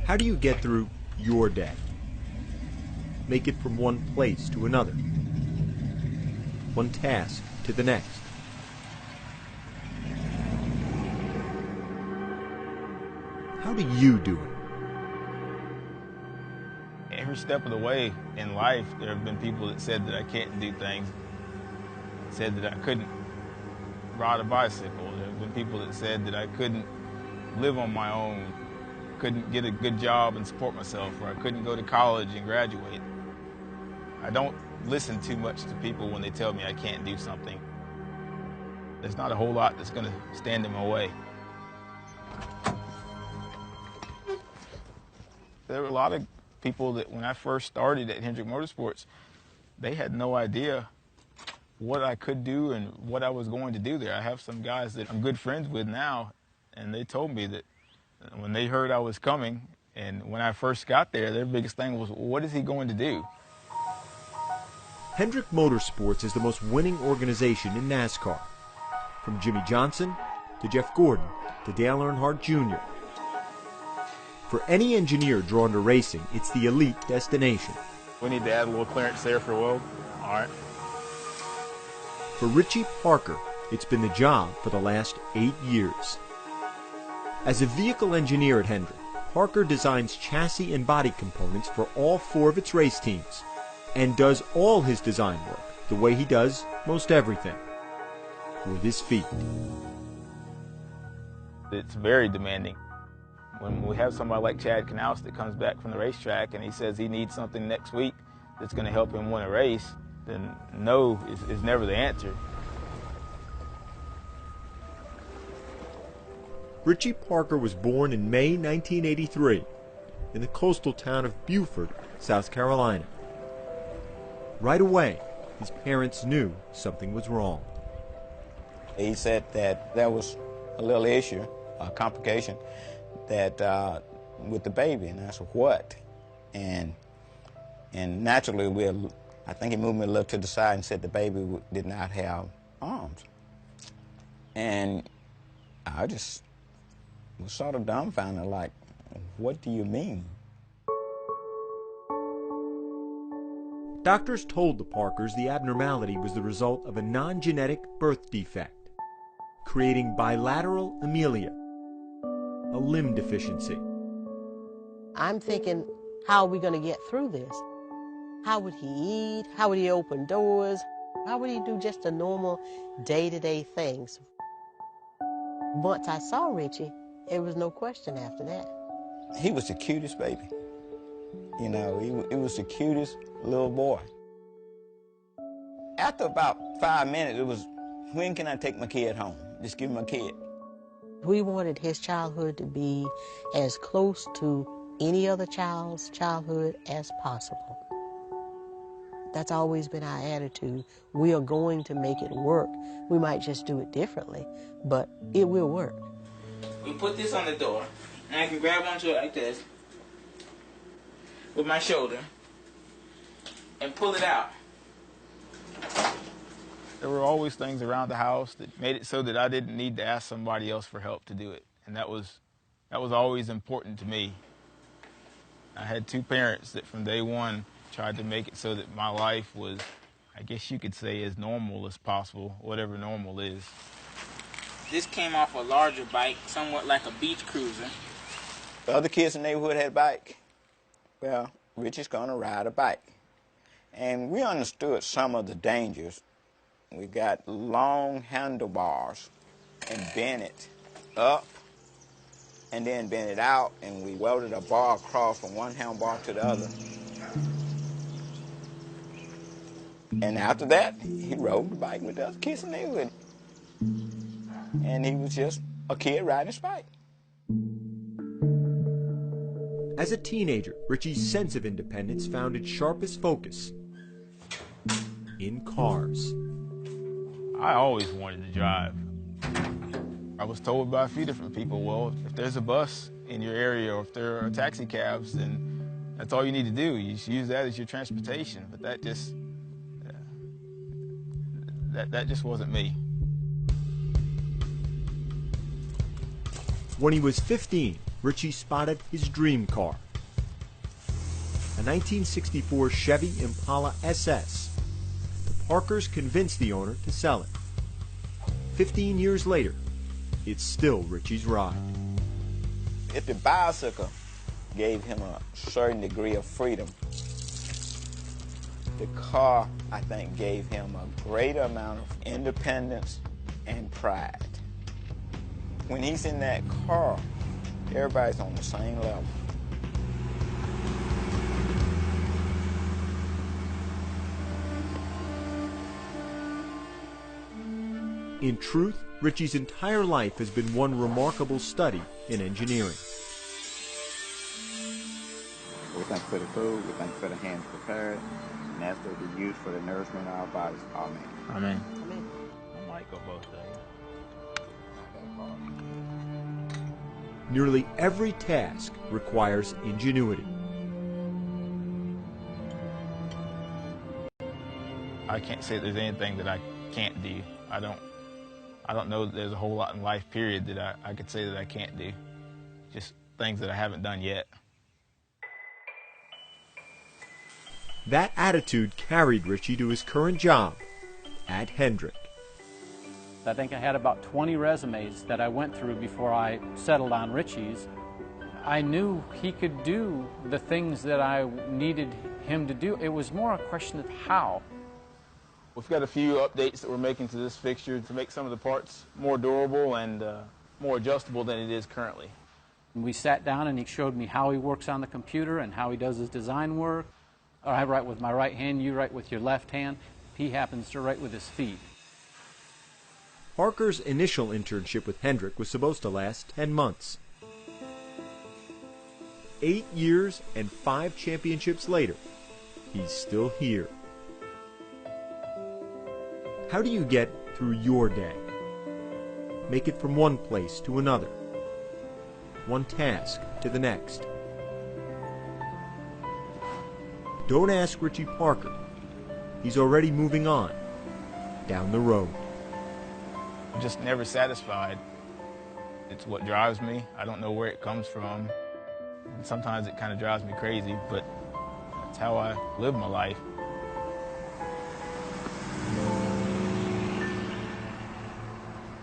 How do you get through your day? Make it from one place to another, one task to the next. How do you do it? Every step of the way in life, there have been people that said that I can't do things, said that I couldn't ride a bicycle. There have been people that said that I couldn't live on my own, couldn't get a good job and support myself, or I couldn't go to college and graduate. I don't listen too much to people when they tell me I can't do something. There's not a whole lot that's going to stand in my way. There were a lot of people that when I first started at Hendrick Motorsports, they had no idea what I could do and what I was going to do there. I have some guys that I'm good friends with now, and they told me that when they heard I was coming, and when I first got there, their biggest thing was, what is he going to do? Hendrick Motorsports is the most winning organization in NASCAR. From Jimmy Johnson to Jeff Gordon to Dale Earnhardt Jr. For any engineer drawn to racing, it's the elite destination. We need to add a little clearance there for Will. All right. For Richie Parker, it's been the job for the last 8 years. As a vehicle engineer at Hendrick, Parker designs chassis and body components for all 4 of its race teams and does all his design work the way he does most everything, with his feet. It's very demanding. When we have somebody like Chad Knaus that comes back from the racetrack and he says he needs something next week that's going to help him win a race, then no is never the answer. Richie Parker was born in May 1983 in the coastal town of Beaufort, South Carolina. Right away, his parents knew something was wrong. He said that there was a little issue, a complication, that with the baby, and I said, what? And naturally, I think he moved me a little to the side and said the baby did not have arms. And I just was sort of dumbfounded, like, what do you mean? Doctors told the Parkers the abnormality was the result of a non-genetic birth defect, creating bilateral amelia, a limb deficiency. I'm thinking, how are we going to get through this? How would he eat? How would he open doors? How would he do just the normal day-to-day things? Once I saw Richie, there was no question after that. He was the cutest baby. You know, he was the cutest little boy. After about 5 minutes, it was, when can I take my kid home? Just give me my kid. We wanted his childhood to be as close to any other child's childhood as possible. That's always been our attitude. We are going to make it work. We might just do it differently, but it will work. We put this on the door, and I can grab onto it like this with my shoulder and pull it out. There were always things around the house that made it so that I didn't need to ask somebody else for help to do it, and that was always important to me. I had 2 parents that from day one tried to make it so that my life was, I guess you could say, as normal as possible, whatever normal is. This came off a larger bike, somewhat like a beach cruiser. The other kids in the neighborhood had a bike. Well, Richie's gonna ride a bike. And we understood some of the dangers. We got long handlebars and bent it up and then bent it out, and we welded a bar across from one handlebar to the other. And after that, he rode the bike with the other kids in the neighborhood. And he was just a kid riding his bike. As a teenager, Richie's sense of independence found its sharpest focus in cars. I always wanted to drive. I was told by a few different people, well, if there's a bus in your area or if there are taxi cabs, then that's all you need to do. You just use that as your transportation. But that just wasn't me. When he was 15, Richie spotted his dream car, a 1964 Chevy Impala SS. The Parkers convinced the owner to sell it. 15 years later, it's still Richie's ride. If the bicycle gave him a certain degree of freedom, the car, I think, gave him a greater amount of independence and pride. When he's in that car, everybody's on the same level. In truth, Richie's entire life has been one remarkable study in engineering. We thank you for the food, we thank you for the hands prepared, and as they be used for the nourishment of our bodies. Amen. Amen. Amen. I might go both days. Nearly every task requires ingenuity. I can't say there's anything that I can't do. I don't know that there's a whole lot in life, period, that I could say that I can't do. Just things that I haven't done yet. That attitude carried Richie to his current job at Hendrick. I think I had about 20 resumes that I went through before I settled on Richie's. I knew he could do the things that I needed him to do. It was more a question of how. We've got a few updates that we're making to this fixture to make some of the parts more durable and more adjustable than it is currently. We sat down and he showed me how he works on the computer and how he does his design work. I write with my right hand, you write with your left hand. He happens to write with his feet. Parker's initial internship with Hendrick was supposed to last 10 months. 8 years and 5 championships later, he's still here. How do you get through your day? Make it from one place to another, one task to the next. Don't ask Richie Parker. He's already moving on, down the road. I'm just never satisfied. It's what drives me. I don't know where it comes from. And sometimes it kind of drives me crazy, but that's how I live my life.